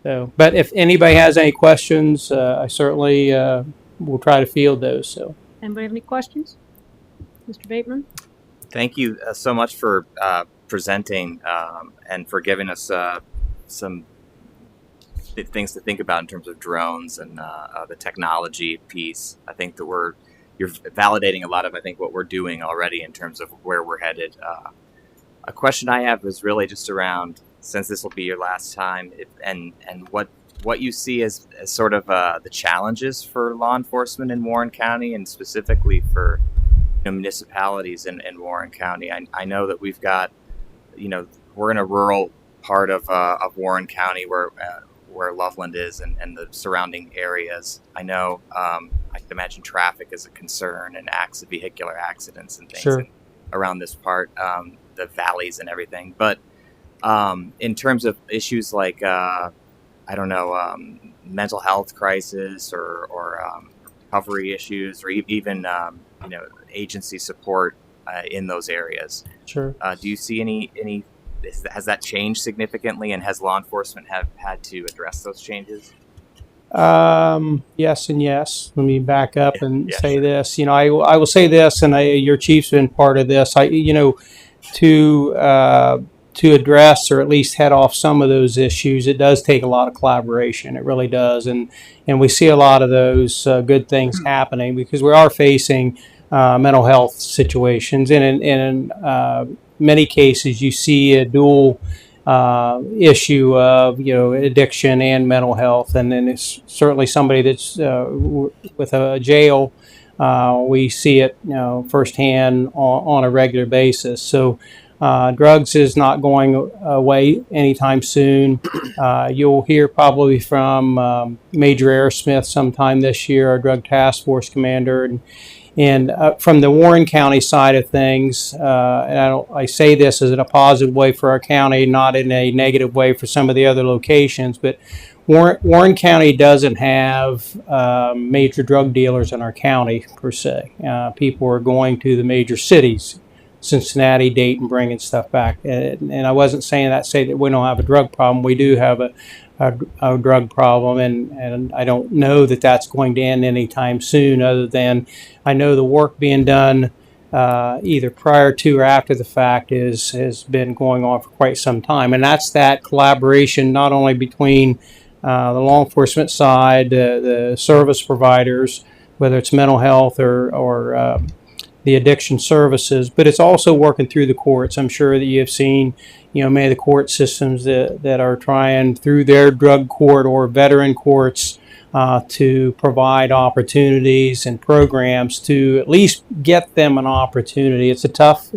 So, but if anybody has any questions, I certainly will try to field those. So, Anybody have any questions? Mr. Bateman? Thank you so much for presenting and for giving us some things to think about in terms of drones and the technology piece. I think that you're validating a lot of, I think, what we're doing already in terms of where we're headed. A question I have is really just around, since this will be your last time, and what you see as sort of the challenges for law enforcement in Warren County, and specifically for municipalities in Warren County. I know that we've got, we're in a rural part of Warren County where Loveland is and the surrounding areas. I know I can imagine traffic is a concern and vehicular accidents and things sure. around this part, the valleys and everything. But in terms of issues like, mental health crisis or recovery issues, or even agency support in those areas. Sure. Do you see any? Has that changed significantly, and has law enforcement have had to address those changes? Yes and yes. Let me back up and say this. I will say this, and your chief's been part of this. To address or at least head off some of those issues, it does take a lot of collaboration. It really does, and we see a lot of those good things happening because we are facing mental health situations, and in many cases you see a dual issue of addiction and mental health, and then it's certainly somebody that's with a jail. We see it firsthand on a regular basis. So. Drugs is not going away anytime soon. You'll hear probably from Major Aerosmith sometime this year, our Drug Task Force commander, and from the Warren County side of things. And I say this as in a positive way for our county, not in a negative way for some of the other locations. But Warren County doesn't have major drug dealers in our county per se. People are going to the major cities. Cincinnati, Dayton, bringing stuff back, and I wasn't saying that say that we don't have a drug problem. We do have a drug problem, and I don't know that that's going to end anytime soon. Other than I know the work being done either prior to or after the fact has been going on for quite some time, and that's that collaboration not only between the law enforcement side, the service providers, whether it's mental health or the addiction services, but it's also working through the courts. I'm sure that you have seen, many of the court systems that are trying through their drug court or veteran courts to provide opportunities and programs to at least get them an opportunity. It's a tough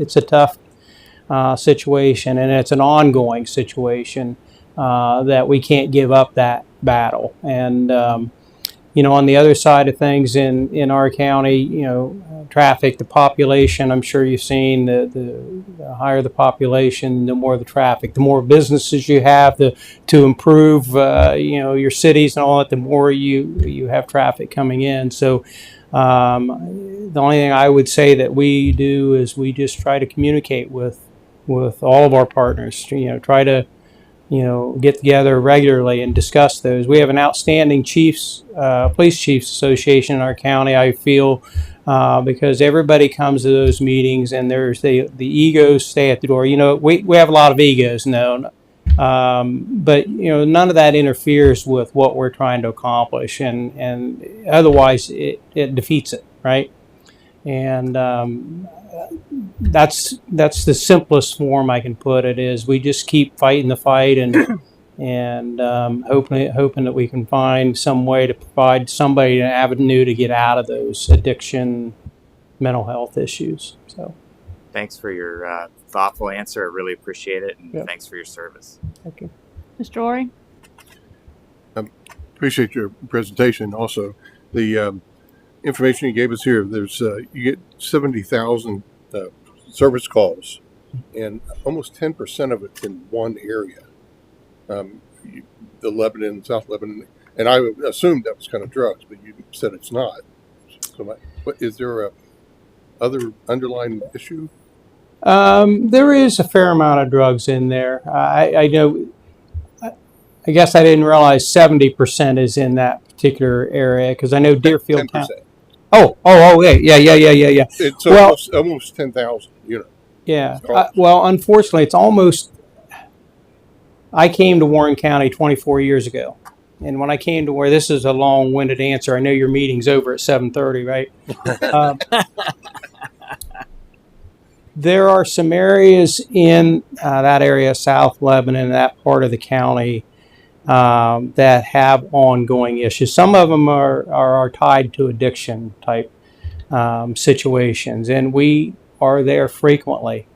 situation, and it's an ongoing situation that we can't give up that battle. And on the other side of things in our county, traffic, the population, I'm sure you've seen the higher the population, the more the traffic, the more businesses you have to improve, your cities and all that, the more you have traffic coming in. So the only thing I would say that we do is we just try to communicate with all of our partners, try to get together regularly and discuss those. We have an outstanding police chiefs association in our county, I feel, because everybody comes to those meetings and there's the egos stay at the door. We have a lot of egos, but none of that interferes with what we're trying to accomplish, and otherwise it defeats it, right? And that's the simplest form I can put it, is we just keep fighting the fight and hoping that we can find some way to provide somebody an avenue to get out of those addiction, mental health issues. So, thanks for your thoughtful answer. I really appreciate it, and thanks for your service. Thank you, Mr. Ori. Appreciate your presentation. Also, the information you gave us here. There's you get 70,000 service calls, and almost 10% of it's in one area. The Lebanon, South Lebanon, and I assumed that was kind of drugs, but you said it's not. So, is there a other underlying issue? There is a fair amount of drugs in there. I know I guess I didn't realize 70% is in that particular area because I know Deerfield Town. 10%. Yeah. It's Well, almost 10,000 units. Yeah. College. Well, unfortunately, it's almost. I came to Warren County 24 years ago, and when I came to where this is a long-winded answer. I know your meeting's over at 7:30, right? Um, there are some areas in that area, South Lebanon, that part of the county, that have ongoing issues. Some of them are tied to addiction type situations, and we are there frequently.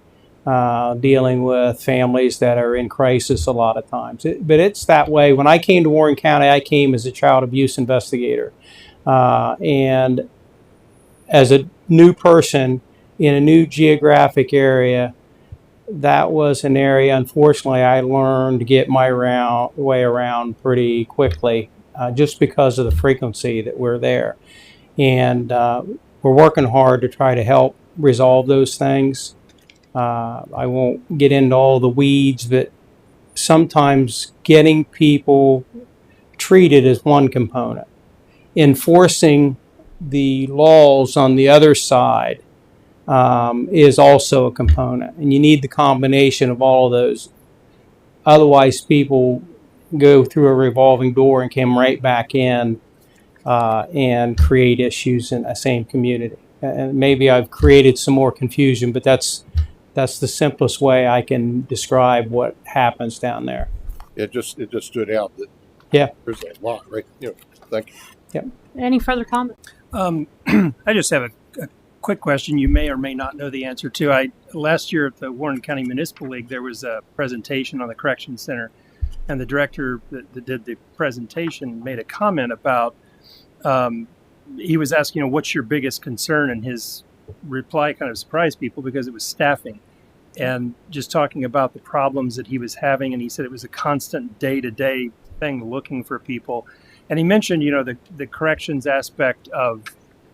Dealing with families that are in crisis a lot of times. But it's that way. When I came to Warren County, I came as a child abuse investigator. And as a new person in a new geographic area, that was an area, unfortunately, I learned to get my way around pretty quickly just because of the frequency that we're there. And we're working hard to try to help resolve those things. I won't get into all the weeds, but sometimes getting people treated is one component. Enforcing the laws on the other side is also a component. And you need the combination of all of those. Otherwise, people go through a revolving door and come right back in and create issues in the same community. And maybe I've created some more confusion, but that's the simplest way I can describe what happens down there. It just stood out that there's a lot, right? Thank you. Yep. Any further comments? I just have a quick question you may or may not know the answer to. Last year at the Warren County Municipal League, there was a presentation on the Correction Center, and the director that did the presentation made a comment about, he was asking, what's your biggest concern? And his reply kind of surprised people because it was staffing. And just talking about the problems that he was having, and he said it was a constant day-to-day thing looking for people. And he mentioned, the corrections aspect of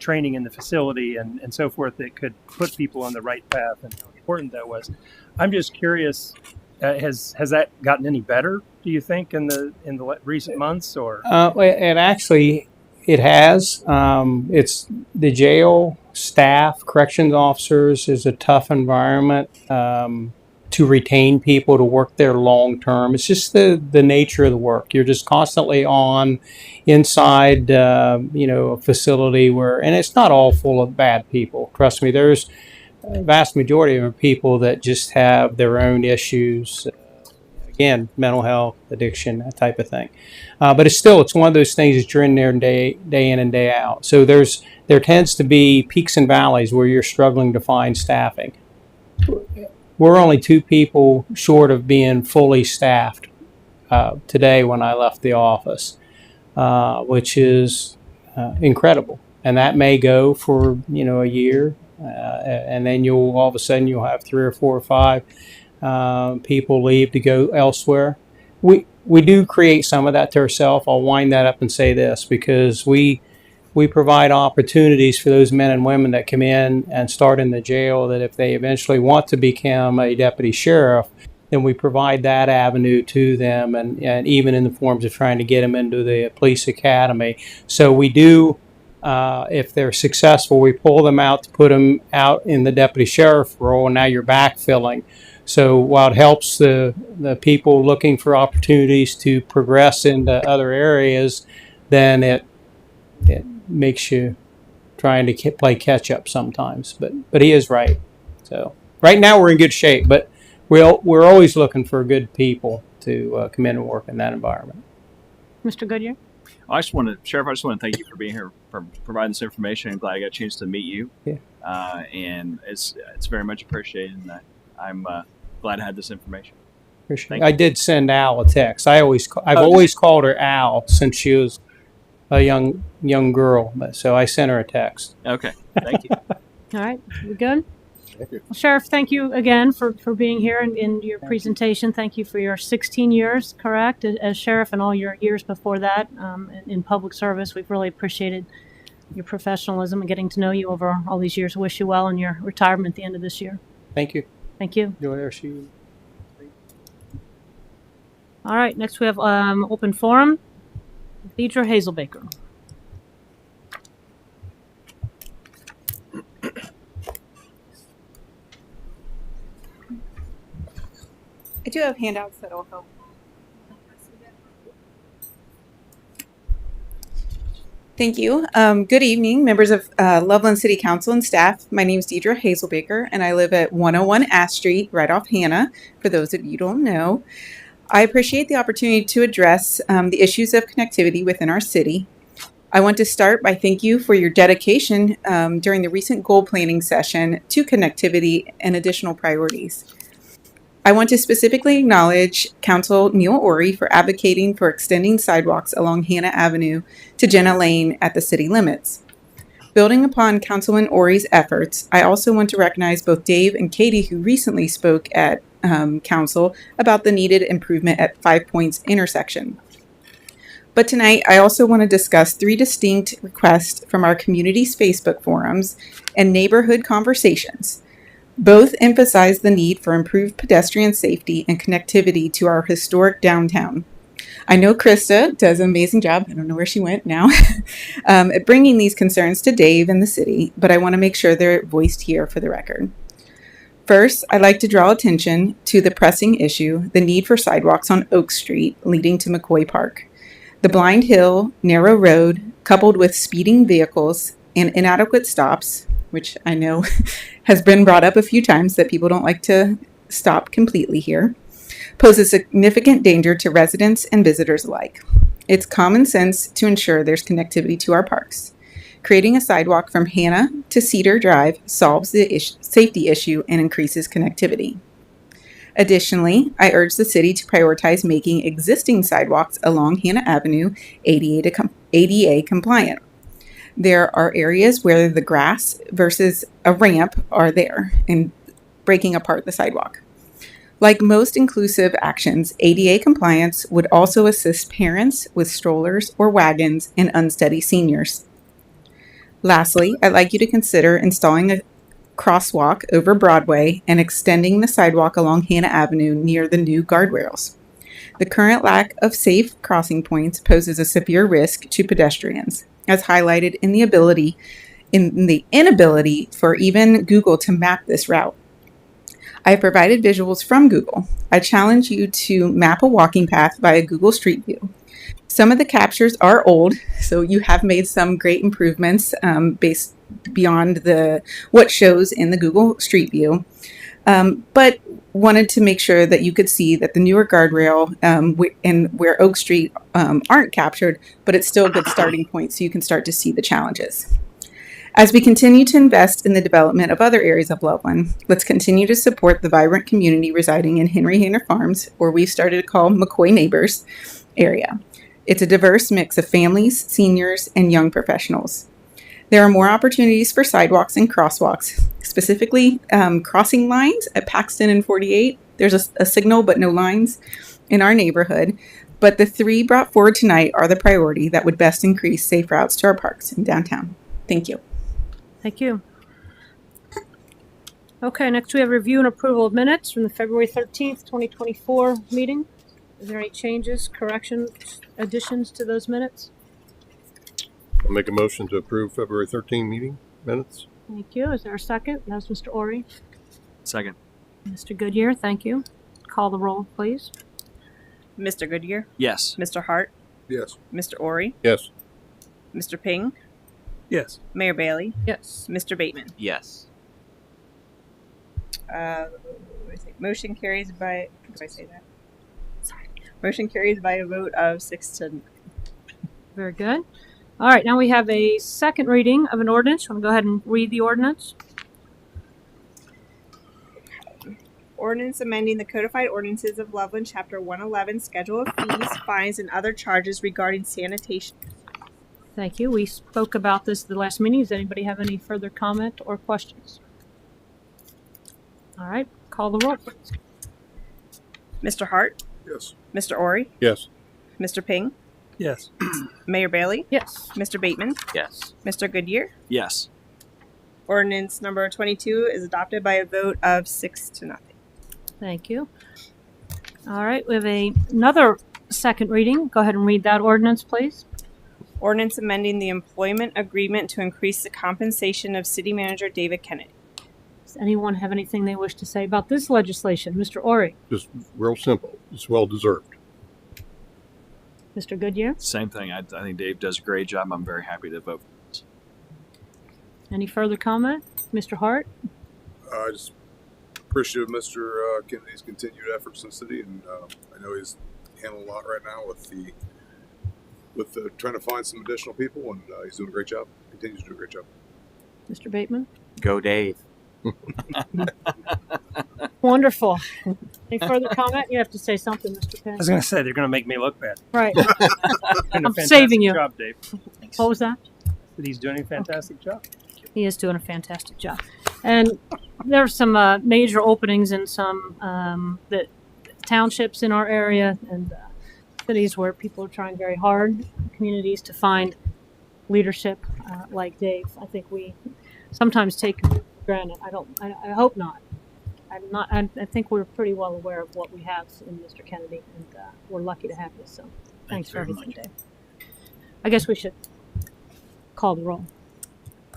training in the facility and so forth that could put people on the right path and how important that was. I'm just curious, has that gotten any better, do you think, in the recent months? Or It has. It's the jail staff, corrections officers is a tough environment to retain people to work there long term. It's just the nature of the work. You're just constantly on inside, a facility and it's not all full of bad people. Trust me, there's a vast majority of people that just have their own issues. Again, mental health, addiction, that type of thing. But it's one of those things that you're in there day in and day out. So there tends to be peaks and valleys where you're struggling to find staffing. We're only 2 people short of being fully staffed today when I left the office, which is incredible. And that may go for a year, and then all of a sudden you'll have 3 or 4 or 5. People leave to go elsewhere. We do create some of that to ourselves. I'll wind that up and say this because we provide opportunities for those men and women that come in and start in the jail that if they eventually want to become a deputy sheriff, then we provide that avenue to them and even in the forms of trying to get them into the police academy. So we do, if they're successful, we pull them out to put them out in the deputy sheriff role, and now you're backfilling. So while it helps the people looking for opportunities to progress into other areas, then it makes you trying to play catch up sometimes. But he is right. So right now we're in good shape, but we're always looking for good people to come in and work in that environment. Mr. Goodyear? Sheriff, I just want to thank you for being here, for providing this information. I'm glad I got a chance to meet you. Yeah. And it's very much appreciated, and I'm glad I had this information. Appreciate it. I did send Al a text. I've always called her Al since she was a young girl, so I sent her a text. Okay, thank you. All right, we good? Thank you. Well, Sheriff, thank you again for being here and in your presentation. Thank you for your 16 years, correct, as sheriff, and all your years before that in public service. We've really appreciated your professionalism and getting to know you over all these years. Wish you well in your retirement at the end of this year. Thank you. Thank you. Do whatever she All right, next we have open forum. Deidre Hazelbaker. I do have handouts that'll help. Thank you. Good evening, members of Loveland City Council and staff. My name is Deidre Hazelbaker, and I live at 101 Ash Street, right off Hannah, for those of you who don't know. I appreciate the opportunity to address the issues of connectivity within our city. I want to start by thank you for your dedication during the recent goal planning session to connectivity and additional priorities. I want to specifically acknowledge Council Neil Ori for advocating for extending sidewalks along Hannah Avenue to Jenna Lane at the city limits. Building upon Councilman Ori's efforts, I also want to recognize both Dave and Katie, who recently spoke at Council about the needed improvement at 5 Points intersection. But tonight, I also want to discuss 3 distinct requests from our community's Facebook forums and neighborhood conversations. Both emphasize the need for improved pedestrian safety and connectivity to our historic downtown. I know Krista does an amazing job, I don't know where she went now, at bringing these concerns to Dave and the city, but I want to make sure they're voiced here for the record. First, I'd like to draw attention to the pressing issue, the need for sidewalks on Oak Street leading to McCoy Park. The blind hill, narrow road, coupled with speeding vehicles and inadequate stops, which I know has been brought up a few times that people don't like to stop completely here, pose a significant danger to residents and visitors alike. It's common sense to ensure there's connectivity to our parks. Creating a sidewalk from Hannah to Cedar Drive solves the safety issue and increases connectivity. Additionally, I urge the city to prioritize making existing sidewalks along Hannah Avenue ADA compliant. There are areas where the grass versus a ramp are there and breaking apart the sidewalk. Like most inclusive actions, ADA compliance would also assist parents with strollers or wagons and unsteady seniors. Lastly, I'd like you to consider installing a crosswalk over Broadway and extending the sidewalk along Hannah Avenue near the new guardrails. The current lack of safe crossing points poses a severe risk to pedestrians, as highlighted in the inability for even Google to map this route. I have provided visuals from Google. I challenge you to map a walking path via Google Street View. Some of the captures are old, so you have made some great improvements based beyond what shows in the Google Street View, but wanted to make sure that you could see that the newer guardrail and where Oak Street aren't captured, but it's still a good starting point so you can start to see the challenges. As we continue to invest in the development of other areas of Loveland, let's continue to support the vibrant community residing in Henry Hanner Farms, or we've started to call McCoy Neighbors area. It's a diverse mix of families, seniors, and young professionals. There are more opportunities for sidewalks and crosswalks, specifically crossing lines at Paxton and 48. There's a signal but no lines in our neighborhood, but the 3 brought forward tonight are the priority that would best increase safe routes to our parks in downtown. Thank you. Thank you. Okay, next we have review and approval of minutes from the February 13th, 2024 meeting. Is there any changes, corrections, additions to those minutes? I'll make a motion to approve February 13 meeting minutes. Thank you. Is there a second? That was Mr. Ori. Second. Mr. Goodyear, thank you. Call the roll, please. Mr. Goodyear, Yes. Mr. Hart, Yes. Mr. Ori, Yes. Mr. Ping, Yes. Mayor Bailey, Yes. Mr. Bateman. Yes. Motion carries by. How do I say that? Sorry. Motion carries by a vote of 6-0. Very good. All right, now we have a second reading of an ordinance. I'm going to go ahead and read the ordinance. Ordinance amending the codified ordinances of Loveland, Chapter 111, Schedule of Fees, Fines, and Other Charges regarding sanitation. Thank you. We spoke about this at the last meeting. Does anybody have any further comment or questions? All right, call the roll, please. Mr. Hart, Yes. Mr. Ori, Yes. Mr. Ping, Yes. Mayor Bailey, Yes. Mr. Bateman, Yes. Mr. Goodyear. Yes. Ordinance number 22 is adopted by a vote of 6-0. Thank you. All right, we have another second reading. Go ahead and read that ordinance, please. Ordinance amending the employment agreement to increase the compensation of City Manager David Kennedy. Does anyone have anything they wish to say about this legislation? Mr. Ori, Just real simple. It's well deserved. Mr. Goodyear, Same thing. I think Dave does a great job. I'm very happy to vote. any further comment? Mr. Hart? I just appreciate Mr. Kennedy's continued efforts in the city, and I know he's handling a lot right now with trying to find some additional people, and he's doing a great job. Continues to do a great job. Mr. Bateman? Go Dave. Wonderful. Any further comment? You have to say something, Mr. I Penn. was going to say they're going to make me look bad. Right. Doing a I'm fantastic saving you. job, Dave. What was that? That he's doing a fantastic job. He is doing a fantastic job. And there are some major openings in some the townships in our area and cities where people are trying very hard, communities, to find leadership like Dave. I think we sometimes take for granted. I hope not. I think we're pretty well aware of what we have in Mr. Kennedy, and we're lucky to have this. So thanks for everything, Dave. I guess we should call the roll.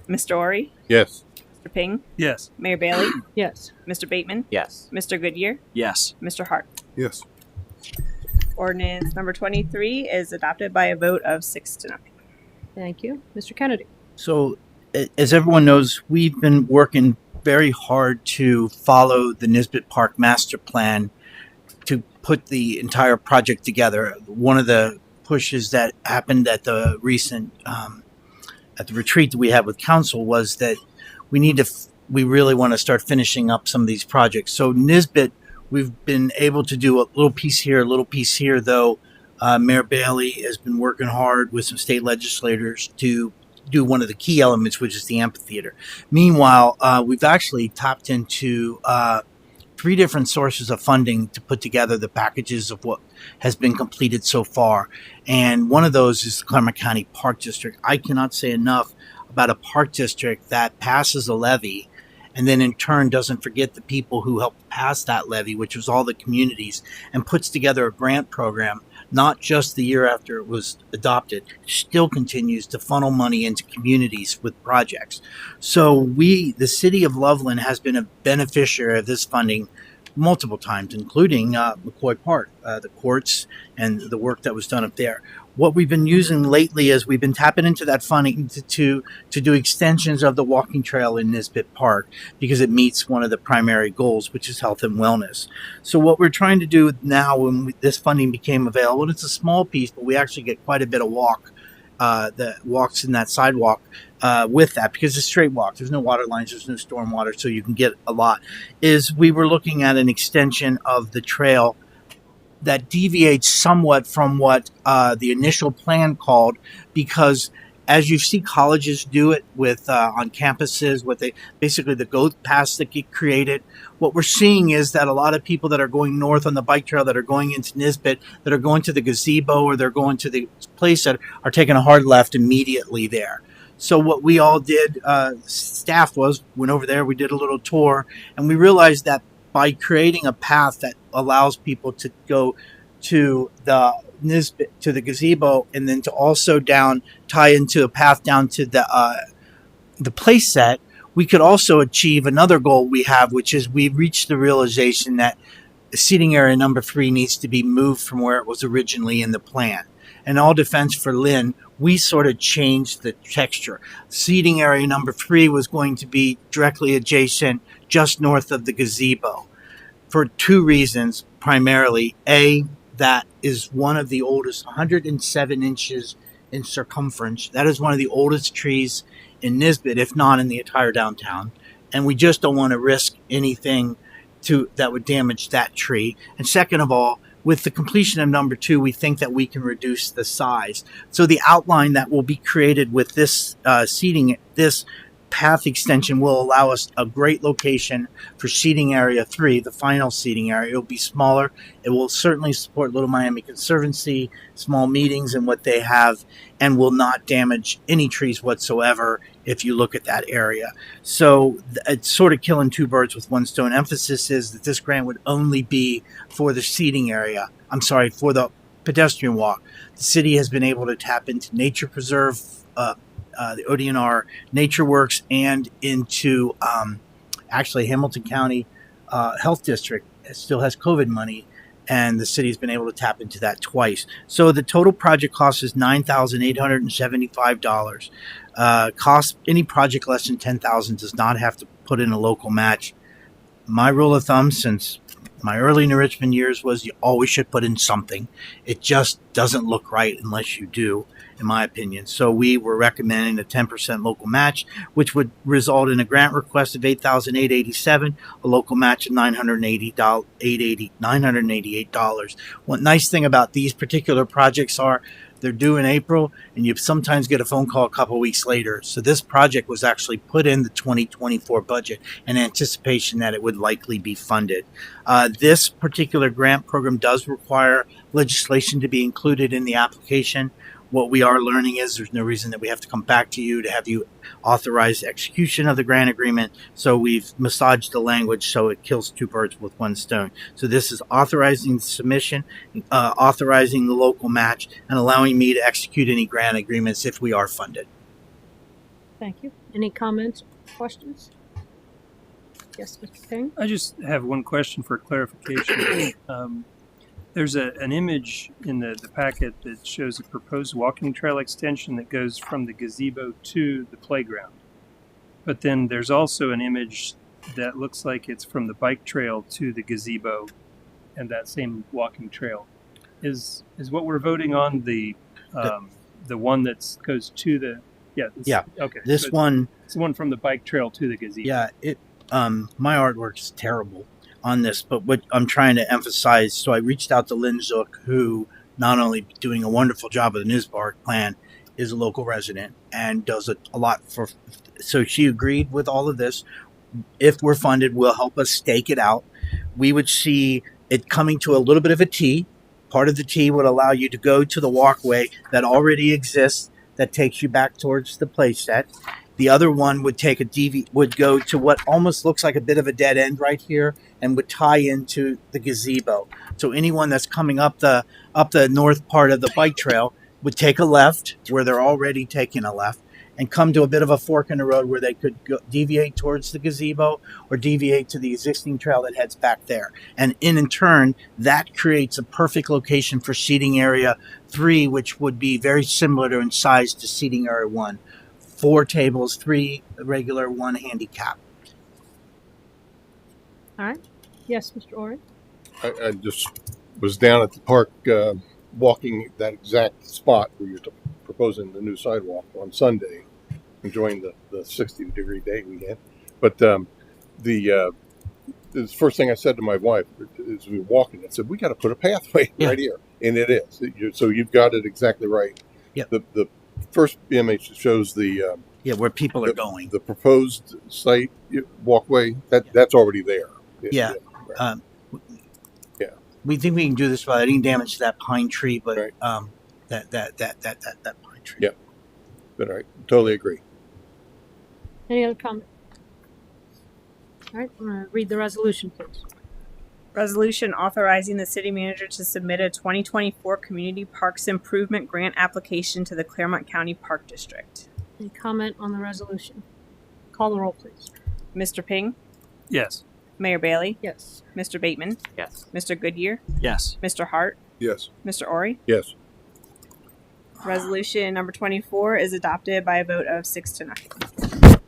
Mr. Ori, Yes. Mr. Ping, Yes. Mayor Bailey, Yes. Mr. Bateman, Yes. Mr. Goodyear, Yes. Mr. Hart. Yes. Ordinance number 23 is adopted by a vote of 6-0. Thank you. Mr. Kennedy. So, as everyone knows, we've been working very hard to follow the Nisbet Park Master Plan to put the entire project together. One of the pushes that happened at the recent at the retreat that we had with council was that we really want to start finishing up some of these projects. So Nisbet, we've been able to do a little piece here, a little piece here, though. Mayor Bailey has been working hard with some state legislators to do one of the key elements, which is the amphitheater. Meanwhile, we've actually tapped into 3 different sources of funding to put together the packages of what has been completed so far. And one of those is the Claremont County Park District. I cannot say enough about a park district that passes a levy and then in turn doesn't forget the people who helped pass that levy, which was all the communities, and puts together a grant program, not just the year after it was adopted, still continues to funnel money into communities with projects. So the city of Loveland has been a beneficiary of this funding multiple times, including McCoy Park, the courts, and the work that was done up there. What we've been using lately is we've been tapping into that funding to do extensions of the walking trail in Nisbet Park because it meets one of the primary goals, which is health and wellness. So what we're trying to do now when this funding became available, and it's a small piece, but we actually get quite a bit of that walks in that sidewalk with that because it's straight walk. There's no water lines, there's no storm water, so you can get a lot, is we were looking at an extension of the trail that deviates somewhat from what the initial plan called, because as you see colleges do it with on campuses, the GOAT paths that get created, what we're seeing is that a lot of people that are going north on the bike trail, that are going into Nisbet, that are going to the gazebo or they're going to the place that are taking a hard left immediately there. So what we all did, staff went over there, we did a little tour, and we realized that by creating a path that allows people to go to the Nisbet, to the gazebo, and then to also tie into a path down to the place set, we could also achieve another goal we have, which is we've reached the realization that seating area number 3 needs to be moved from where it was originally in the plan. And all defense for Lynn, we sort of changed the texture. Seating area number 3 was going to be directly adjacent, just north of the gazebo, for 2 reasons primarily. A, that is one of the oldest, 107 inches in circumference. That is one of the oldest trees in Nisbet, if not in the entire downtown. And we just don't want to risk anything that would damage that tree. And second of all, with the completion of number 2, we think that we can reduce the size. So the outline that will be created with this seating, this path extension will allow us a great location for seating area 3, the final seating area. It will be smaller. It will certainly support Little Miami Conservancy, small meetings and what they have, and will not damage any trees whatsoever if you look at that area. So it's sort of killing two birds with one stone. Emphasis is that this grant would only be for the seating area. I'm sorry, for the pedestrian walk. The city has been able to tap into Nature Preserve, the ODNR Nature Works, and into actually Hamilton County Health District. It still has COVID money, and the city's been able to tap into that twice. So the total project cost is $9,875. Cost any project less than $10,000 does not have to put in a local match. My rule of thumb since my early enrichment years was you always should put in something. It just doesn't look right unless you do, in my opinion. So we were recommending a 10% local match, which would result in a grant request of $8,887, a local match of $988. One nice thing about these particular projects are they're due in April, and you sometimes get a phone call a couple of weeks later. So this project was actually put in the 2024 budget in anticipation that it would likely be funded. This particular grant program does require legislation to be included in the application. What we are learning is there's no reason that we have to come back to you to have you authorize the execution of the grant agreement. So we've massaged the language so it kills two birds with one stone. So this is authorizing the submission, authorizing the local match, and allowing me to execute any grant agreements if we are funded. Thank you. Any comments, questions? Yes, Mr. King? I just have one question for clarification. There's an image in the packet that shows a proposed walking trail extension that goes from the gazebo to the playground. But then there's also an image that looks like it's from the bike trail to the gazebo and that same walking trail. Is what we're voting on the one that goes to the okay. This so one, it's the one from the bike trail to the gazebo. yeah, it my artwork is terrible on this, but what I'm trying to emphasize, so I reached out to Lynn Zook, who not only doing a wonderful job of the NISBARC plan, is a local resident and does a lot for, so she agreed with all of this. If we're funded, will help us stake it out. We would see it coming to a little bit of a T. Part of the T would allow you to go to the walkway that already exists that takes you back towards the play set. The other one would take would go to what almost looks like a bit of a dead end right here and would tie into the gazebo. So anyone that's coming up the north part of the bike trail would take a left where they're already taking a left and come to a bit of a fork in the road where they could deviate towards the gazebo or deviate to the existing trail that heads back there. And in turn, that creates a perfect location for seating area 3, which would be very similar in size to seating area 1. 4 tables, 3 regular, 1 handicap. All right. Yes, Mr. Ori? I just was down at the park walking that exact spot where you're proposing the new sidewalk on Sunday, enjoying the 60-degree day we had. But the first thing I said to my wife as we were walking, I said, we got to put a pathway right here. And it is. So you've got it exactly right. Yep. The first image shows the where people are going. The proposed site walkway that's already there. Yeah. Right. We think we can do this without any damage to that pine tree, but right. that pine tree. Yeah. But I totally agree. Any other comment? All right, I'm going to read the resolution, please. Resolution authorizing the city manager to submit a 2024 Community Parks Improvement Grant application to the Claremont County Park District. Any comment on the resolution? Call the roll, please. Mr. Ping, Yes. Mayor Bailey, Yes. Mr. Bateman, Yes. Mr. Goodyear, Yes. Mr. Hart, Yes. Mr. Ori. Yes. Resolution number 24 is adopted by a vote of 6-0.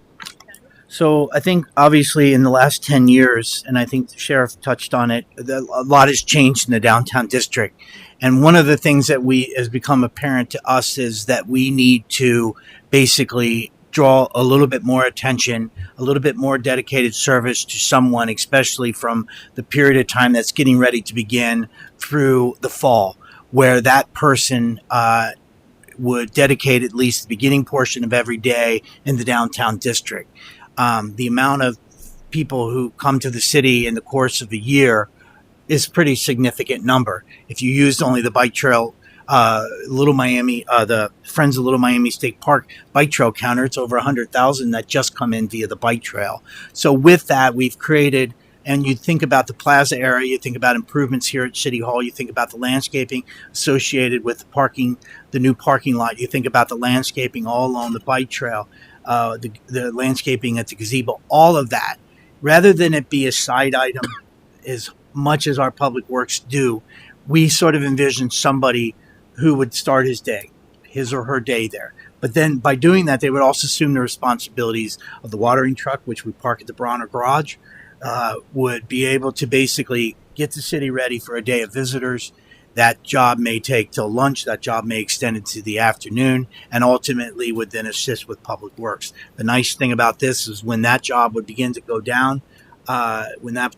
So I think obviously in the last 10 years, and I think the sheriff touched on it, a lot has changed in the downtown district. And one of the things that has become apparent to us is that we need to basically draw a little bit more attention, a little bit more dedicated service to someone, especially from the period of time that's getting ready to begin through the fall, where that person would dedicate at least the beginning portion of every day in the downtown district. The amount of people who come to the city in the course of a year is a pretty significant number. If you used only the bike trail, Little Miami, the Friends of Little Miami State Park bike trail counter, it's over 100,000 that just come in via the bike trail. So with that, we've created, and you think about the plaza area, you think about improvements here at City Hall, you think about the landscaping associated with the parking, the new parking lot, you think about the landscaping all along the bike trail, the landscaping at the gazebo, all of that, rather than it be a side item as much as our public works do, we sort of envision somebody who would start his or her day there. But then by doing that, they would also assume the responsibilities of the watering truck, which we park at the Bronner Garage, would be able to basically get the city ready for a day of visitors. That job may take till lunch. That job may extend into the afternoon, and ultimately would then assist with public works. The nice thing about this is when that job would begin to go down, when that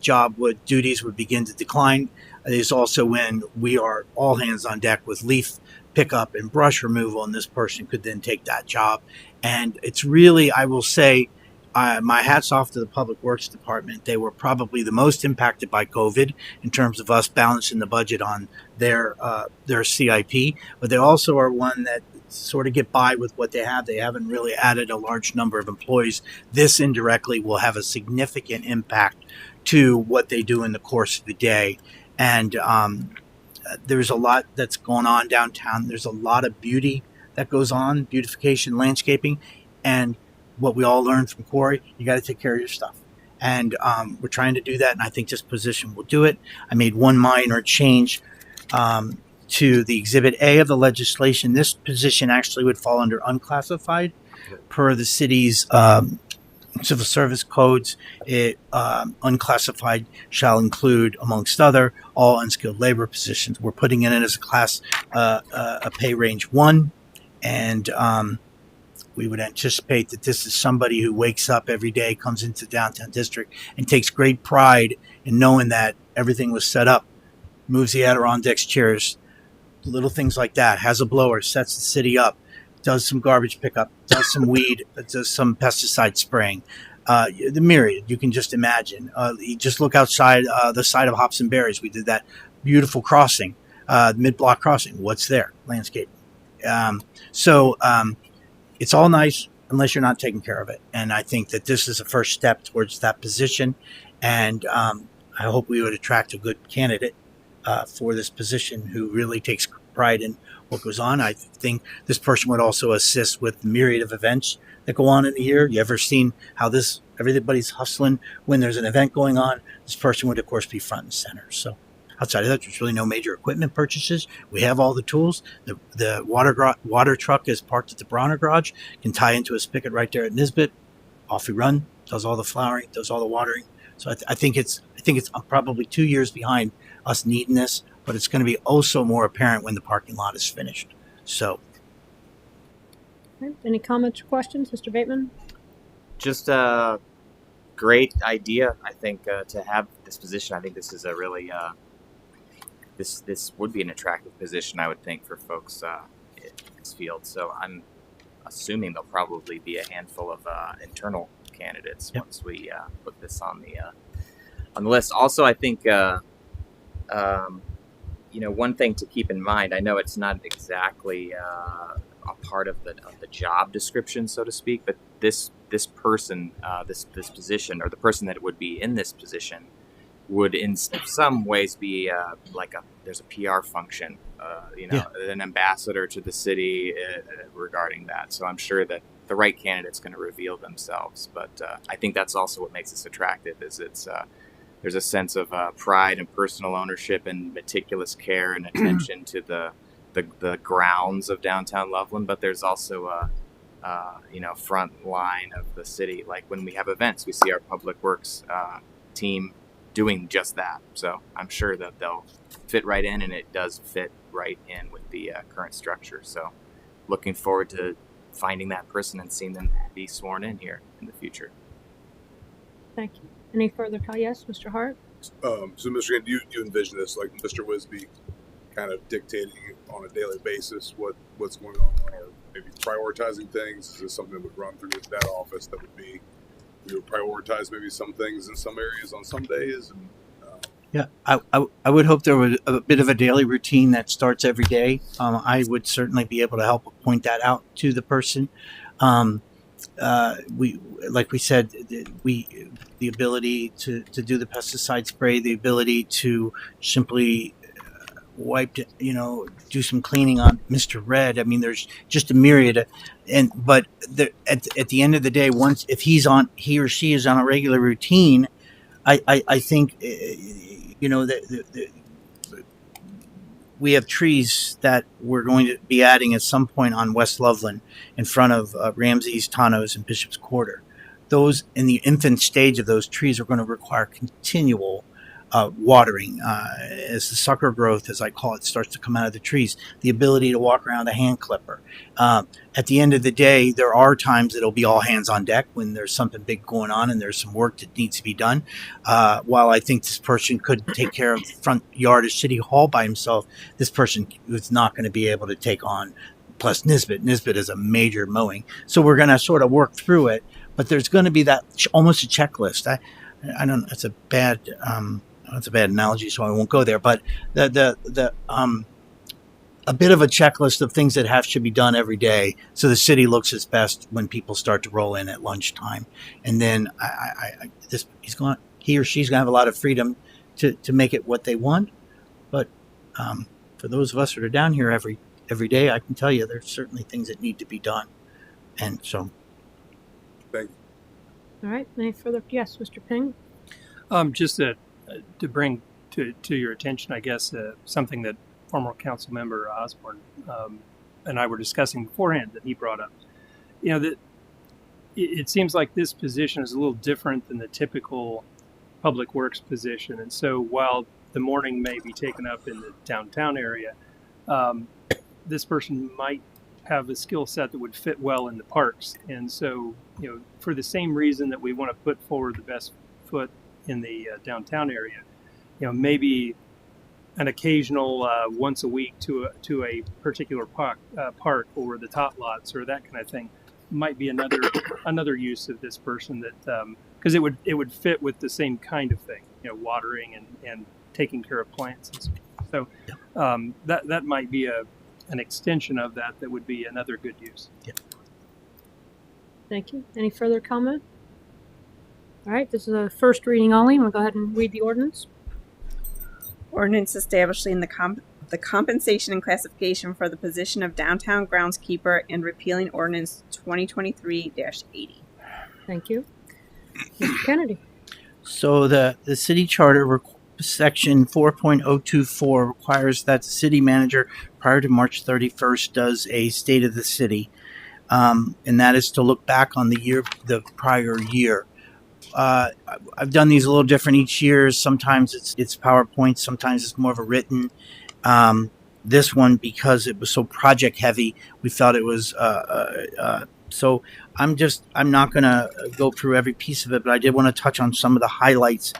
duties would begin to decline, is also when we are all hands on deck with leaf pickup and brush removal, and this person could then take that job. And it's really, I will say, my hat's off to the Public Works Department. They were probably the most impacted by COVID in terms of us balancing the budget on their CIP, but they also are one that sort of get by with what they have. They haven't really added a large number of employees. This indirectly will have a significant impact to what they do in the course of the day. And there's a lot that's going on downtown. There's a lot of beauty that goes on, beautification, landscaping. And what we all learned from Corey, you got to take care of your stuff. And we're trying to do that. And I think this position will do it. I made one minor change to the Exhibit A of the legislation. This position actually would fall under unclassified per the city's civil service codes. Unclassified shall include, amongst other, all unskilled labor positions. We're putting it in as a class, a pay range 1, and we would anticipate that this is somebody who wakes up every day, comes into the downtown district, and takes great pride in knowing that everything was set up, moves the Adirondacks chairs, little things like that, has a blower, sets the city up, does some garbage pickup, does some weed, does some pesticide spraying. The myriad, you can just imagine. You just look outside the side of Hops and Berries. We did that beautiful crossing, mid-block crossing. What's there? Landscape. It's all nice unless you're not taking care of it. And I think that this is a first step towards that position. And I hope we would attract a good candidate for this position who really takes pride in what goes on. I think this person would also assist with the myriad of events that go on in a year. You ever seen how everybody's hustling when there's an event going on? This person would, of course, be front and center. So outside of that, there's really no major equipment purchases. We have all the tools. The water truck is parked at the Bronner Garage, can tie into a spigot right there at Nisbet. Off we run, does all the flowering, does all the watering. So I think it's probably 2 years behind us needing this, but it's going to be also more apparent when the parking lot is finished. So, Okay. Any comments or questions, Mr. Bateman? Just a great idea, I think, to have this position. I think this is a really this would be an attractive position, I would think, for folks in this field. So I'm assuming there'll probably be a handful of internal candidates once we put this on the list. Also, I think one thing to keep in mind. I know it's not exactly a part of the job description, so to speak, but this person, this position, or the person that would be in this position, would in some ways be there's a PR function, an ambassador to the city regarding that. So I'm sure that the right candidate's going to reveal themselves. But I think that's also what makes this attractive, is there's a sense of pride and personal ownership and meticulous care and attention to the grounds of downtown Loveland. But there's also front line of the city. Like when we have events, we see our public works team doing just that. So I'm sure that they'll fit right in, and it does fit right in with the current structure. So looking forward to finding that person and seeing them be sworn in here in the future. Thank you. Any further? Yes, Mr. Hart? So, Mr. Gann, do you envision this like Mr. Wisby kind of dictating on a daily basis what's going on, or maybe prioritizing things? Is this something that would run through that office? That would be, we would prioritize maybe some things in some areas on some days, and Yeah, I would hope there was a bit of a daily routine that starts every day. I would certainly be able to help point that out to the person. We, like we said, the ability to do the pesticide spray, the ability to simply wipe, do some cleaning on Mr. Red. I mean, there's just a myriad, but at the end of the day, once if he or she is on a regular routine, I think we have trees that we're going to be adding at some point on West Loveland in front of Ramsey's, Tano's, and Bishop's Quarter. Those in the infant stage of those trees are going to require continual watering as the sucker growth, as I call it, starts to come out of the trees. The ability to walk around a hand clipper. At the end of the day, there are times it'll be all hands on deck when there's something big going on and there's some work that needs to be done. While I think this person could take care of the front yard of City Hall by himself, this person is not going to be able to take on. Plus Nisbet is a major mowing. So we're going to sort of work through it, but there's going to be that almost a checklist. I don't. It's a bad analogy, so I won't go there. But a bit of a checklist of things that should be done every day, so the city looks its best when people start to roll in at lunchtime. And then he or she's gonna have a lot of freedom to make it what they want. But for those of us that are down here every day, I can tell you there's certainly things that need to be done. And so, thank you. All right. Any further? Yes, Mr. Ping. Just to bring to your attention, I guess, something that former council member Osborne and I were discussing beforehand that he brought up. That it seems like this position is a little different than the typical public works position. And so while the morning may be taken up in the downtown area, this person might have a skill set that would fit well in the parks. And so, for the same reason that we want to put forward the best foot in the downtown area, maybe an occasional once a week to a particular park or the tot lots or that kind of thing might be another use of this person, that because it would fit with the same kind of thing, watering and taking care of plants and so that might be an extension of that would be another good use. Yeah. Thank you. Any further comment? All right, this is a first reading only. We'll go ahead and read the ordinance. Ordinance establishing the compensation and classification for the position of downtown groundskeeper and repealing ordinance 2023-80. Thank you. Mr. Kennedy. So the city charter section 4.024 requires that the city manager prior to March 31st does a state of the city, and that is to look back on the prior year. I've done these a little different each year. Sometimes it's PowerPoint, sometimes it's more of a written. This one, because it was so project heavy, we felt it was so I'm not going to go through every piece of it, but I did want to touch on some of the highlights.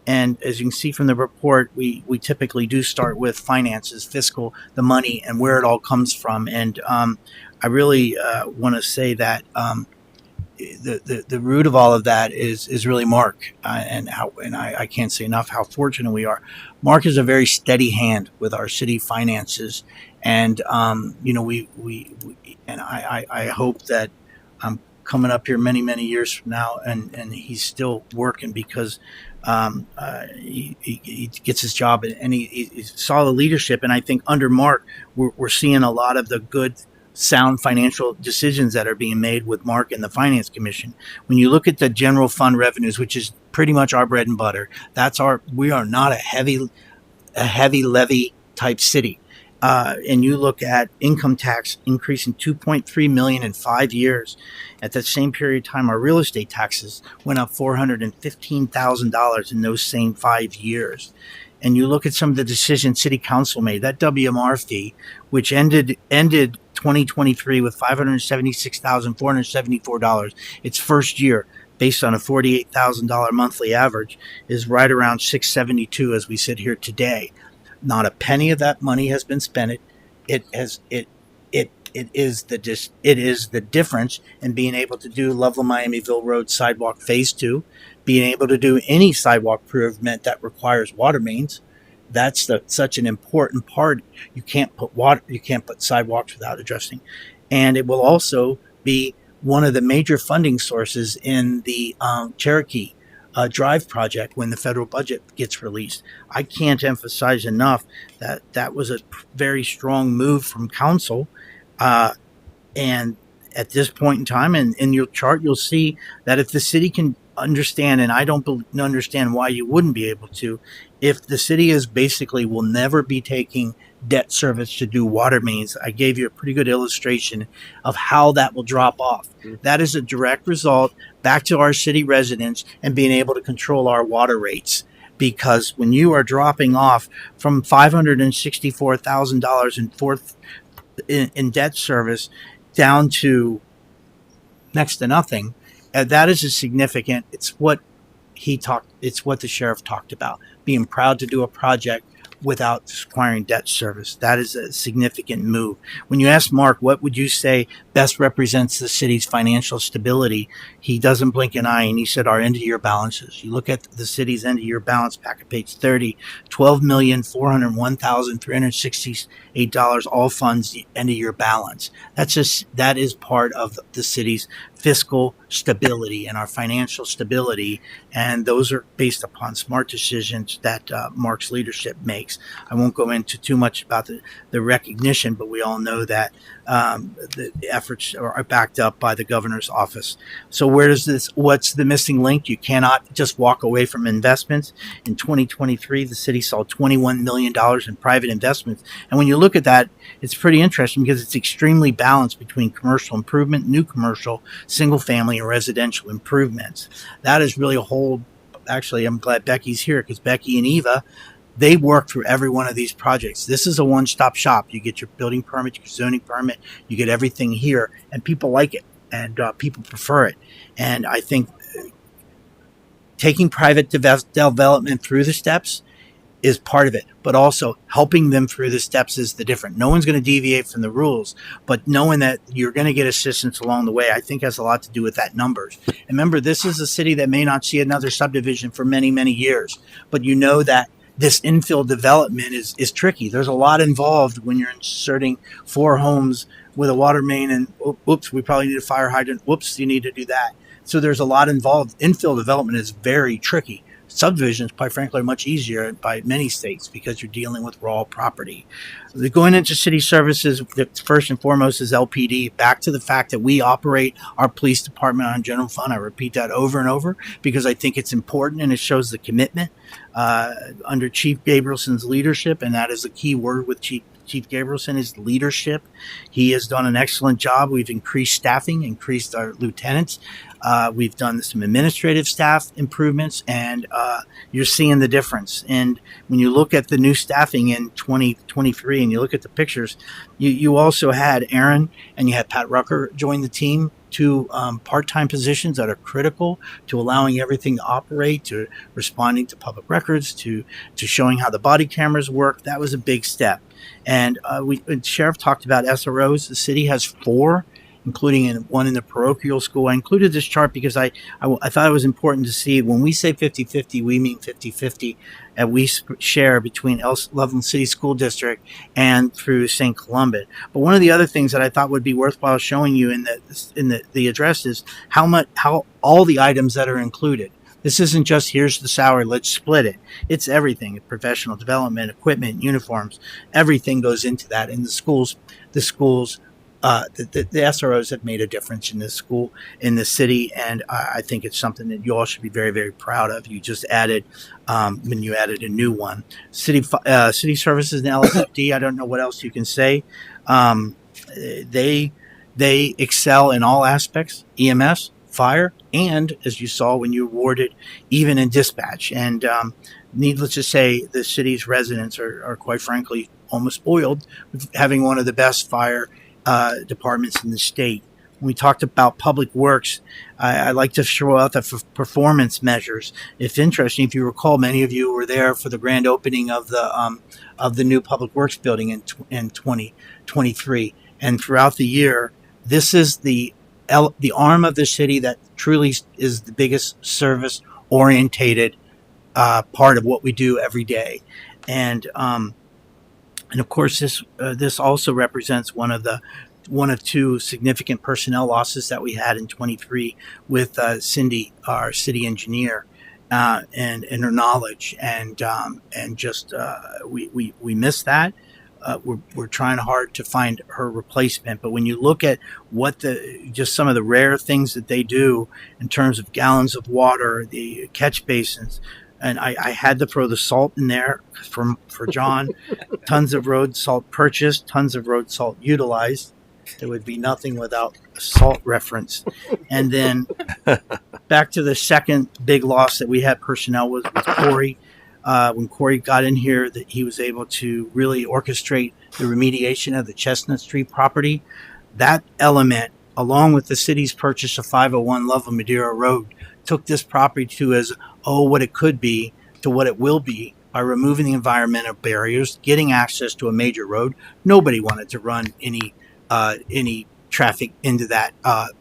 And as you can see from the report, we typically do start with finances, fiscal, the money, and where it all comes from. And I really want to say that the root of all of that is really Mark, and I can't say enough how fortunate we are. Mark is a very steady hand with our city finances, and I hope that I'm coming up here many years from now, and he's still working because he gets his job, and he saw the leadership, and I think under Mark we're seeing a lot of the good, sound financial decisions that are being made with Mark and the Finance Commission. When you look at the general fund revenues, which is pretty much our bread and butter, we are not a heavy levy type city. And you look at income tax increasing $2.3 million in 5 years. At that same period of time, our real estate taxes went up $415,000 in those same 5 years. And you look at some of the decisions City Council made, that WMR fee, which ended 2023 with $576,474. Its first year, based on a $48,000 monthly average, is right around $672 as we sit here today. Not a penny of that money has been spent. It is the difference in being able to do Loveland Miamiville Road sidewalk phase 2, being able to do any sidewalk improvement that requires water mains. That's such an important part. You can't put sidewalks without addressing, and it will also be one of the major funding sources in the Cherokee Drive project when the federal budget gets released. I can't emphasize enough that that was a very strong move from council. And at this point in time, and in your chart, you'll see that if the city can understand, and I don't understand why you wouldn't be able to, if the city is basically will never be taking debt service to do water mains. I gave you a pretty good illustration of how that will drop off. That is a direct result back to our city residents and being able to control our water rates. Because when you are dropping off from $564,000 in debt service down to next to nothing, that is a significant. It's what the sheriff talked about, being proud to do a project without requiring debt service. That is a significant move. When you ask Mark, what would you say best represents the city's financial stability? He doesn't blink an eye, and he said our end-of-year balances. You look at the city's end-of-year balance back at page 30, $12,401,368, all funds, the end-of-year balance. That is part of the city's fiscal stability and our financial stability, and those are based upon smart decisions that Mark's leadership makes. I won't go into too much about the recognition, but we all know that the efforts are backed up by the governor's office. So what's the missing link? You cannot just walk away from investments. In 2023, the city saw $21 million in private investments. And when you look at that, it's pretty interesting because it's extremely balanced between commercial improvement, new commercial, single family, and residential improvements. That is really actually, I'm glad Becky's here because Becky and Eva, they work through every one of these projects. This is a one-stop shop. You get your building permit, your zoning permit, you get everything here, and people like it, and people prefer it. And I think taking private development through the steps is part of it, but also helping them through the steps is the different. No one's going to deviate from the rules, but knowing that you're going to get assistance along the way, I think has a lot to do with that numbers. And remember, this is a city that may not see another subdivision for many, many years, but you know that this infill development is tricky. There's a lot involved when you're inserting 4 homes with a water main and oops, we probably need a fire hydrant. Whoops, you need to do that. So there's a lot involved. Infill development is very tricky. Subdivisions, quite frankly, are much easier by many states because you're dealing with raw property. Going into city services, first and foremost is LPD. Back to the fact that we operate our police department on general fund. I repeat that over and over because I think it's important and it shows the commitment under Chief Gabrielson's leadership, and that is the key word with Chief Gabrielson is leadership. He has done an excellent job. We've increased staffing, increased our lieutenants. We've done some administrative staff improvements, and you're seeing the difference. And when you look at the new staffing in 2023 and you look at the pictures, you also had Aaron and you had Pat Rucker join the team, 2 part-time positions that are critical to allowing everything to operate, to responding to public records, to showing how the body cameras work. That was a big step. And the sheriff talked about SROs. The city has 4, including one in the parochial school. I included this chart because I thought it was important to see when we say 50-50, we mean 50-50, and we share between Loveland City School District and through St. Columban. But one of the other things that I thought would be worthwhile showing you in the address is how all the items that are included. This isn't just here's the salary, let's split it. It's everything: professional development, equipment, uniforms. Everything goes into that. And the schools. The SROs have made a difference in this school, in the city, and I think it's something that you all should be very, very proud of. You just added, when you added a new one, city services and LSFD. I don't know what else you can say. They excel in all aspects: EMS, fire, and as you saw when you awarded, even in dispatch. And needless to say, the city's residents are quite frankly almost spoiled with having one of the best fire departments in the state. When we talked about public works, I like to show out the performance measures. If interesting, if you recall, many of you were there for the grand opening of the of the new Public Works building in 2023. And throughout the year, this is the arm of the city that truly is the biggest service orientated part of what we do every day. And of course, this also represents one of two significant personnel losses that we had in 23 with Cindy, our city engineer, and her knowledge, and just we miss that. We're trying hard to find her replacement, but when you look at just some of the rare things that they do in terms of gallons of water, the catch basins, and I had to throw the salt in there for John. Tons of road salt purchased, tons of road salt utilized. There would be nothing without a salt reference. And then back to the second big loss that we had personnel was with Corey. When Corey got in here, that he was able to really orchestrate the remediation of the Chestnut Street property. That element, along with the city's purchase of 501 Loveland Madeira Road, took this property to what it could be to what it will be by removing the environmental barriers, getting access to a major road. Nobody wanted to run any traffic into that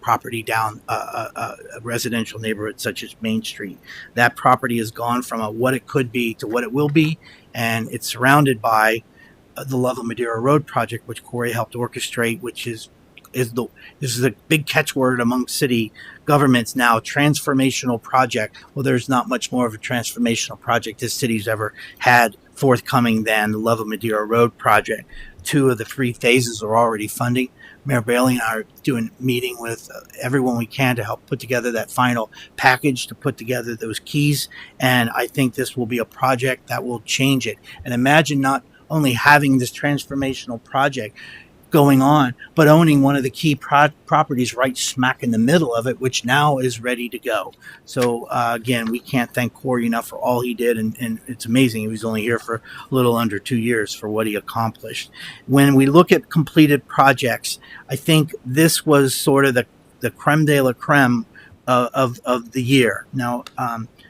property down a residential neighborhood such as Main Street. That property has gone from what it could be to what it will be, and it's surrounded by the Loveland Madeira Road project, which Corey helped orchestrate, which is this is a big catchword among city governments now, transformational project. Well, there's not much more of a transformational project this city's ever had forthcoming than the Loveland Madeira Road project. 2 of the 3 phases are already funding. Mayor Bailey and I are doing a meeting with everyone we can to help put together that final package, to put together those keys. And I think this will be a project that will change it. And imagine not only having this transformational project going on, but owning one of the key properties right smack in the middle of it, which now is ready to go. So again, we can't thank Corey enough for all he did, and it's amazing. He was only here for a little under 2 years for what he accomplished. When we look at completed projects, I think this was sort of the creme de la creme of the year. Now,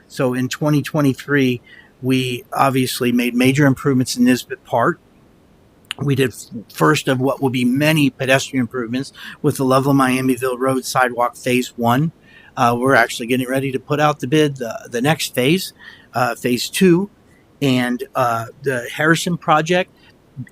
so in 2023, we obviously made major improvements in Nisbet Park. We did first of what will be many pedestrian improvements with the Loveland Miamiville Road Sidewalk Phase 1. We're actually getting ready to put out the bid, the next phase, Phase 2. And the Harrison project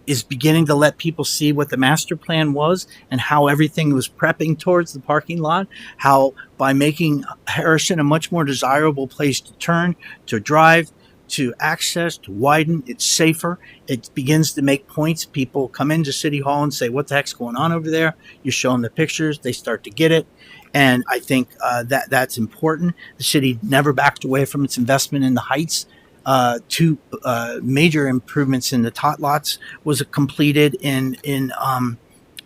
is beginning to let people see what the master plan was and how everything was prepping towards the parking lot, how by making Harrison a much more desirable place to turn, to drive, to access, to widen, it's safer. It begins to make points. People come into City Hall and say, what the heck's going on over there? You show them the pictures, they start to get it. And I think that's important. The city never backed away from its investment in the Heights. 2 major improvements in the tot lots was completed in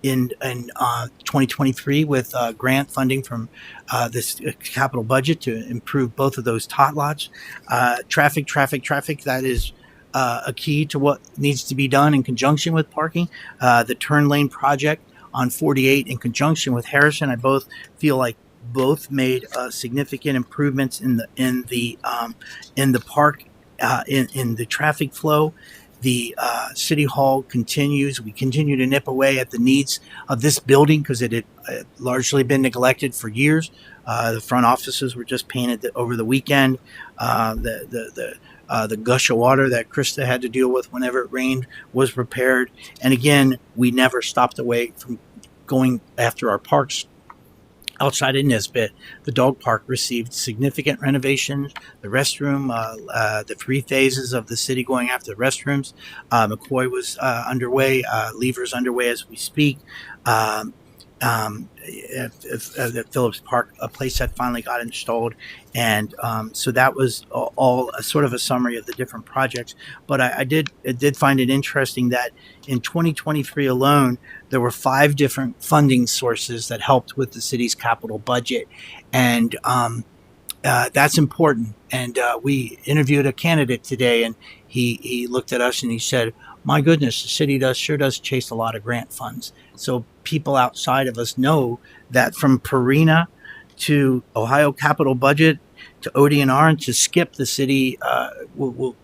2023 with grant funding from this capital budget to improve both of those tot lots. Traffic, that is a key to what needs to be done in conjunction with parking. The turn lane project on 48 in conjunction with Harrison, I both feel like both made significant improvements in the park, in the traffic flow. The City Hall continues. We continue to nip away at the needs of this building because it had largely been neglected for years. The front offices were just painted over the weekend. The gush of water that Krista had to deal with whenever it rained was repaired. And again, we never stopped away from going after our parks. Outside of Nisbet, the dog park received significant renovations. The restroom, the 3 phases of the city going after the restrooms. McCoy was underway. Lever's underway as we speak. At Phillips Park, a playset finally got installed. And so that was all a sort of a summary of the different projects. But I did find it interesting that in 2023 alone, there were 5 different funding sources that helped with the city's capital budget. And that's important. And we interviewed a candidate today, and he looked at us and he said, my goodness, the city sure does chase a lot of grant funds. So people outside of us know that from Purina to Ohio capital budget to ODNR and to Skip, the city will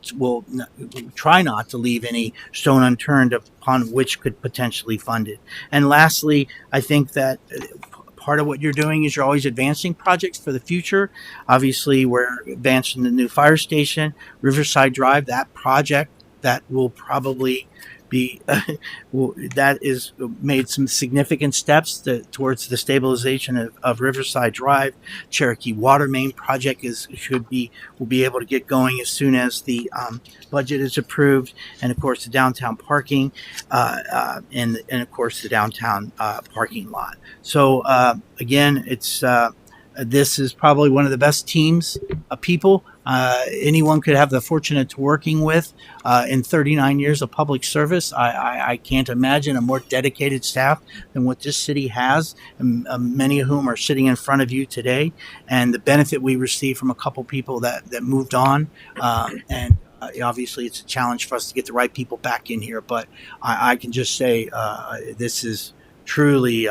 try not to leave any stone unturned upon which could potentially fund it. And lastly, I think that part of what you're doing is you're always advancing projects for the future. Obviously, we're advancing the new fire station, Riverside Drive, that project that will probably be that is made some significant steps towards the stabilization of Riverside Drive. Cherokee Water Main project will be able to get going as soon as the budget is approved, and of course the downtown parking, and of course the downtown parking lot. So again, it's this is probably one of the best teams of people anyone could have the fortune to working with in 39 years of public service. I can't imagine a more dedicated staff than what this city has, and many of whom are sitting in front of you today. And the benefit we received from a couple people that moved on, and obviously it's a challenge for us to get the right people back in here. But I can just say this is truly,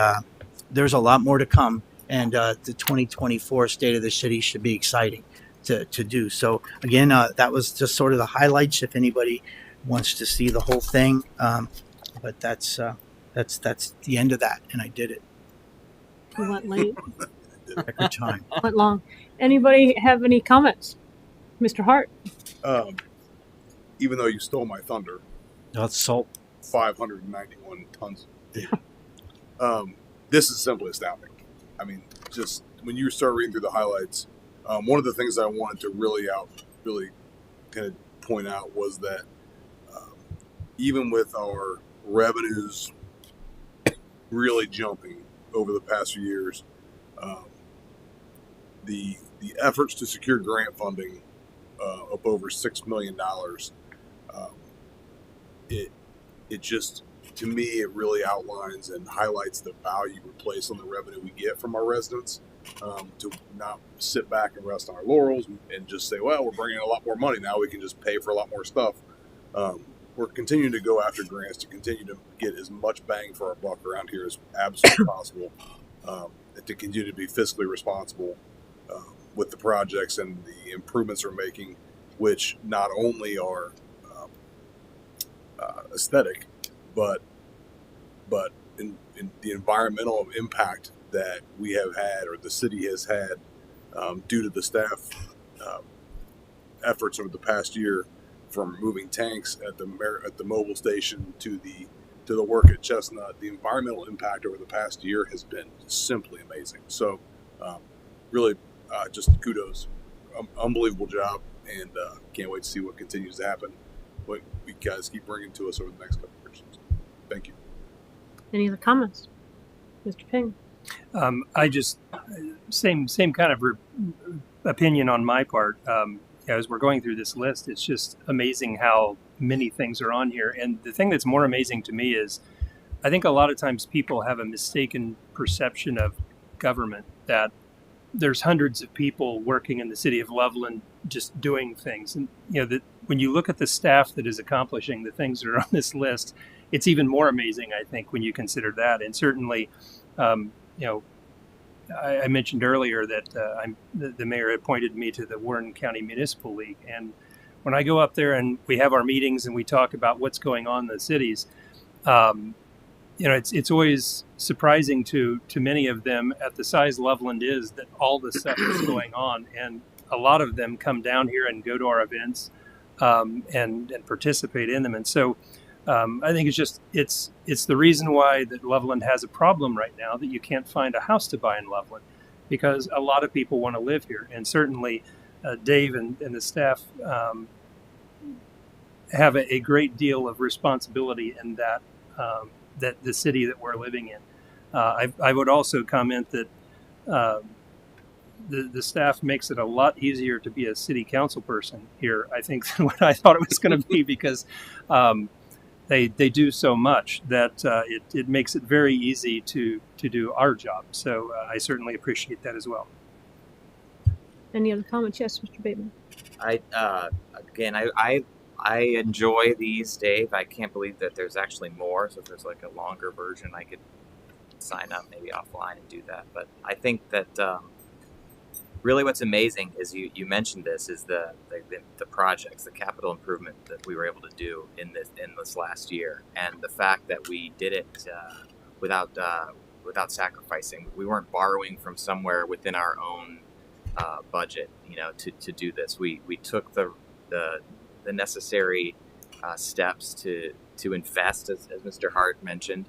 there's a lot more to come. And the 2024 State of the City should be exciting to do. So again, that was just sort of the highlights if anybody wants to see the whole thing. But that's the end of that, and I did it. We went late. Record time. Went long. Anybody have any comments? Mr. Hart? Even though you stole my thunder, That's salt. 591 tons of data. This is simply astounding. I mean, just when you start reading through the highlights, one of the things I wanted to really kind of point out was that even with our revenues really jumping over the past few years, the efforts to secure grant funding of over $6 million, it just, to me, it really outlines and highlights the value we place on the revenue we get from our residents, to not sit back and rest on our laurels and just say, well, we're bringing in a lot more money now, we can just pay for a lot more stuff. We're continuing to go after grants to continue to get as much bang for our buck around here as absolutely possible, and to continue to be fiscally responsible with the projects and the improvements we're making, which not only are aesthetic, but in the environmental impact that we have had, or the city has had, due to the staff efforts over the past year, from moving tanks at the mobile station to the work at Chestnut. The environmental impact over the past year has been simply amazing. So really just kudos, unbelievable job, and can't wait to see what continues to happen, what you guys keep bringing to us over the next couple of years. Thank you. Any other comments? Mr. Ping? I just same kind of opinion on my part. As we're going through this list, it's just amazing how many things are on here. And the thing that's more amazing to me is, I think a lot of times people have a mistaken perception of government, that there's hundreds of people working in the city of Loveland just doing things. And that when you look at the staff that is accomplishing the things that are on this list, it's even more amazing, I think, when you consider that. And certainly, I mentioned earlier that the mayor appointed me to the Warren County Municipal League. And when I go up there and we have our meetings and we talk about what's going on in the cities, it's always surprising to many of them at the size Loveland is, that all the stuff is going on. And a lot of them come down here and go to our events and participate in them. And so I think it's the reason why that Loveland has a problem right now, that you can't find a house to buy in Loveland, because a lot of people want to live here. And certainly Dave and the staff have a great deal of responsibility in that the city that we're living in. I would also comment that the staff makes it a lot easier to be a city council person here, I think, than what I thought it was going to be, because they do so much that it makes it very easy to do our job. So I certainly appreciate that as well. Any other comments? Yes, Mr. Bateman. I enjoy these, Dave. I can't believe that there's actually more. So if there's like a longer version, I could sign up maybe offline and do that. But I think that really what's amazing is you mentioned this is the projects, the capital improvement that we were able to do in this last year, and the fact that we did it without sacrificing. We weren't borrowing from somewhere within our own budget, to do this. We took the necessary steps to invest, as Mr. Hart mentioned,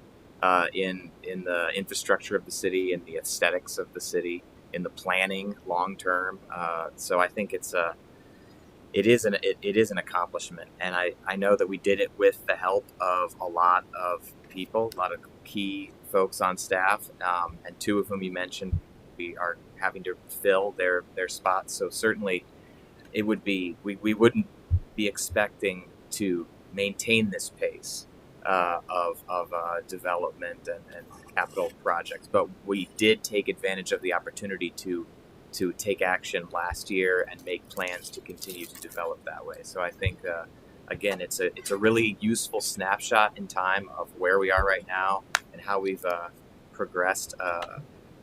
in the infrastructure of the city and the aesthetics of the city, in the planning long term. So I think it is an accomplishment, and I know that we did it with the help of a lot of people, a lot of key folks on staff, and two of whom you mentioned we are having to fill their spots. So certainly it would be we wouldn't be expecting to maintain this pace of development and capital projects, but we did take advantage of the opportunity to take action last year and make plans to continue to develop that way. So I think again, it's a really useful snapshot in time of where we are right now and how we've progressed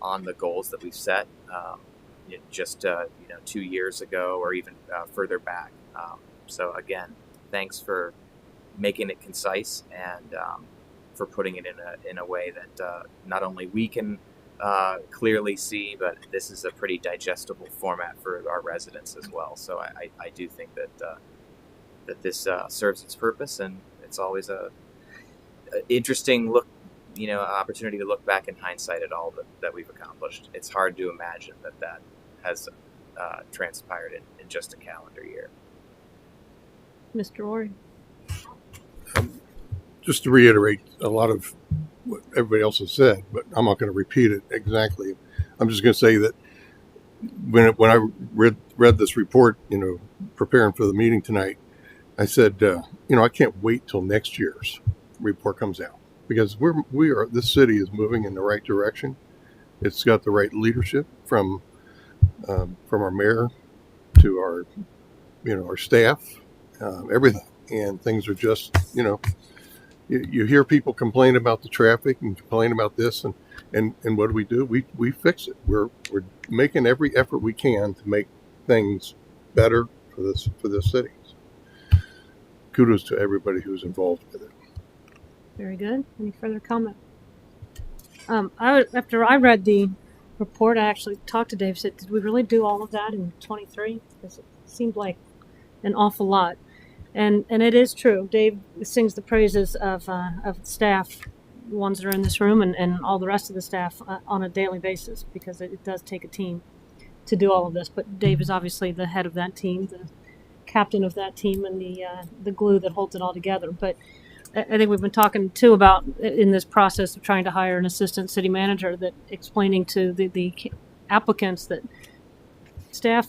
on the goals that we've set just 2 years ago or even further back. So again, thanks for making it concise and for putting it in a way that not only we can clearly see, but this is a pretty digestible format for our residents as well. So I do think that this serves its purpose, and it's always a interesting opportunity to look back in hindsight at all that we've accomplished. It's hard to imagine that has transpired in just a calendar year. Mr. Ori. Just to reiterate a lot of what everybody else has said, but I'm not going to repeat it exactly. I'm just going to say that when I read this report, preparing for the meeting tonight, I said, I can't wait till next year's report comes out, because this city is moving in the right direction. It's got the right leadership from our mayor to our staff, everything, and things are just, you hear people complain about the traffic and complain about this, and what do? We fix it. We're making every effort we can to make things better for this city. Kudos to everybody who's involved with it. Very good. Any further comment? After I read the report, I actually talked to Dave. Said, "Did we really do all of that in 23? Because it seemed like an awful lot." And it is true. Dave sings the praises of staff, the ones that are in this room, and all the rest of the staff on a daily basis, because it does take a team to do all of this. But Dave is obviously the head of that team, the captain of that team, and the glue that holds it all together. But I think we've been talking too about in this process of trying to hire an assistant city manager, that explaining to the applicants that staff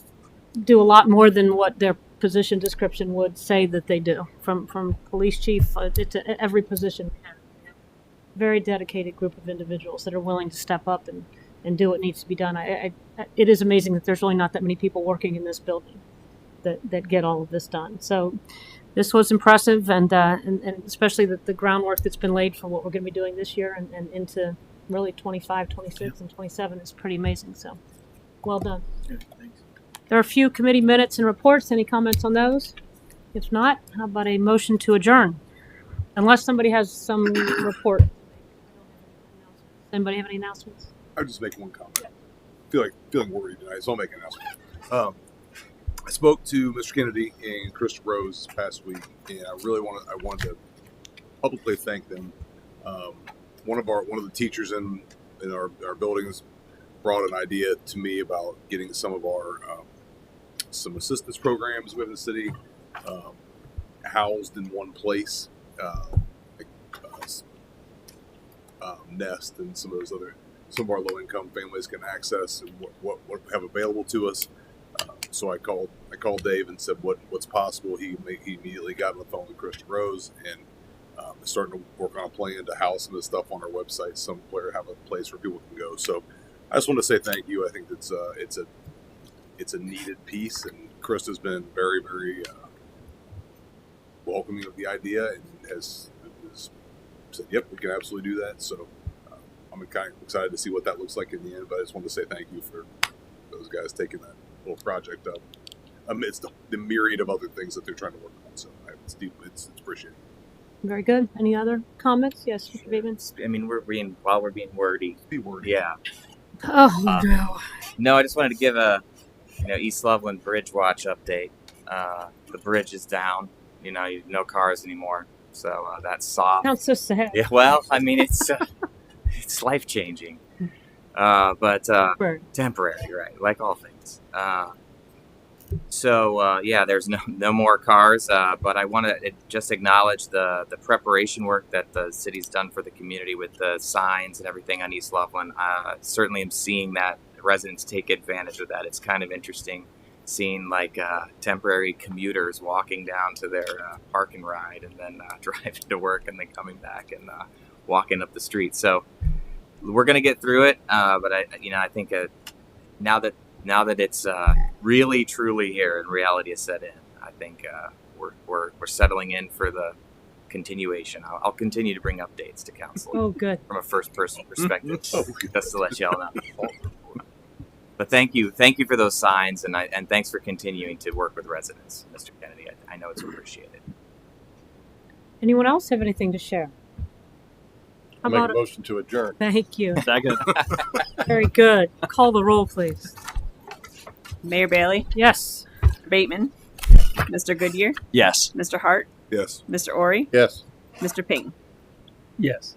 do a lot more than what their position description would say that they do, from police chief to every position. Very dedicated group of individuals that are willing to step up and do what needs to be done. It is amazing that there's really not that many people working in this building that get all of this done. So this was impressive, and especially the groundwork that's been laid for what we're going to be doing this year and into really 25, 26, and 27 is pretty amazing. So well done. Yeah, thanks. There are a few committee minutes and reports. Any comments on those? If not, how about a motion to adjourn? Unless somebody has some report. Anybody have any announcements? I'll just make one comment. Feeling worried tonight, so I'll make an announcement. I spoke to Mr. Kennedy and Christopher Rose this past week, and I wanted to publicly thank them. One of the teachers in our buildings brought an idea to me about getting some of our some assistance programs within the city housed in one place, Nest and some of our low-income families can access and what we have available to us. So I called Dave and said what's possible. He immediately got on the phone with Christopher Rose and is starting to work on a plan to house some of the stuff on our website somewhere, have a place where people can go. So I just want to say thank you. I think it's a needed piece, and Krista's been very, very welcoming of the idea and has said, "Yep, we can absolutely do that." So I'm kind of excited to see what that looks like in the end. But I just want to say thank you for those guys taking that little project up amidst the myriad of other things that they're trying to work on. So it's appreciated. Very good. Any other comments? Yes, Mr. Bateman. I mean, we're being wordy. Be worried. Yeah. Oh, no. No, I just wanted to give a East Loveland Bridge Watch update. The bridge is down. No cars anymore. So that's soft. Sounds so sad. Yeah. Well, I mean, it's life changing, but temporary, right? Like all things. So there's no more cars, but I want to just acknowledge the preparation work that the city's done for the community with the signs and everything on East Loveland. Certainly am seeing that residents take advantage of that. It's kind of interesting seeing temporary commuters walking down to their park and ride and then driving to work and then coming back and walking up the street. So we're going to get through it, but I think now that it's really truly here and reality is set in, I think we're settling in for the continuation. I'll continue to bring updates to council. Oh, good. From a first person perspective, just to let y'all know. But thank you for those signs, and thanks for continuing to work with residents, Mr. Kennedy. I know it's appreciated. Anyone else have anything to share? I make a motion to adjourn. Thank you. Second. Very good. Call the roll, please. Mayor Bailey, Yes. Mr. Bateman, Mr. Goodyear, Yes. Mr. Hart, Yes. Mr. Ori, Yes. Mr. Ping. Yes.